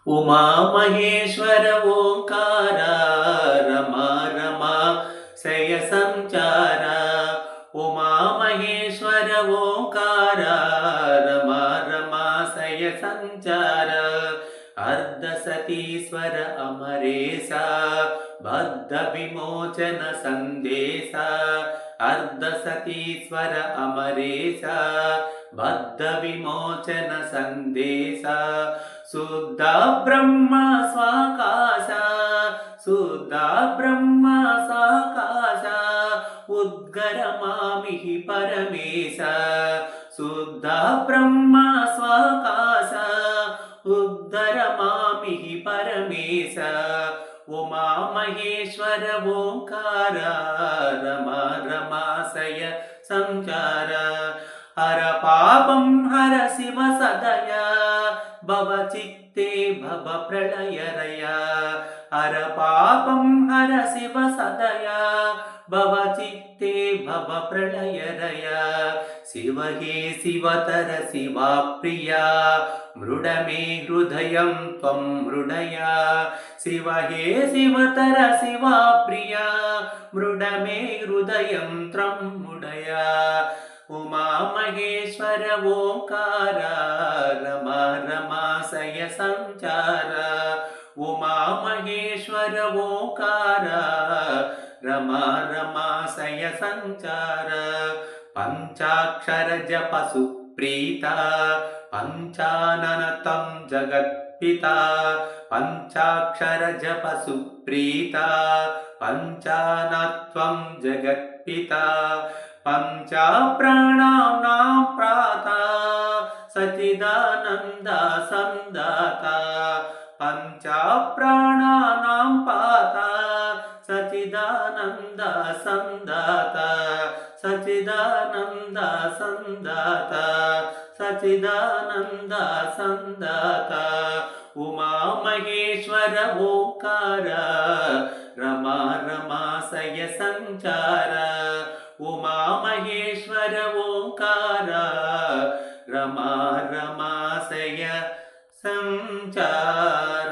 उमा महेश्वर ओंकार रमा रमा शय संचार उमा महेश्वर ओंकार रमा रमा शय संचार अर्धसतीश्वर अमरेशा बद्ध विमोचन संदेश अर्धसतीश्वर अमरेशा बद्ध विमोचन संदेश शुद्ध ब्रह्म स्वाकाश शुद्ध ब्रह्म स्वाकाश उद्गरमामि परमेश शुद्ध ब्रह्म स्वाकाश उद्धरमामि परमेश उमा महेश्वर ओंकार रमा रमा शय संचार हर पापं हर शिव सदया भव चित्ते भव प्रलयरया हर पापं हर शिव सदया भव चित्ते भव प्रलयरया शिव हे शिवतर शिवा प्रिया मृड मे हृदयं त्वं मृडया शिव हे शिवतर शिवा प्रिया मृड मे हृदयं त्वं मृडया उमा महेश्वर ओंकार रमा रमा शय संचार उमा महेश्वर ओंकार रमा रमा शय संचार पंचाक्षर जप सुप्रीता पंचाननतं जगत्पिता पंचाक्षर जप सुप्रीता पंचानत्वं जगत्पिता पंचा प्राणानां प्राता सच्चिदानंद संदाता पंचा प्राणानां पाता सच्चिदानंद संदाता सच्चिदानंद संदाता सच्चिदानंद संदाता उमा महेश्वर ओंकार रमा रमा शय संचार उमा महेश्वर ओंकार रमा रमा शय संचार।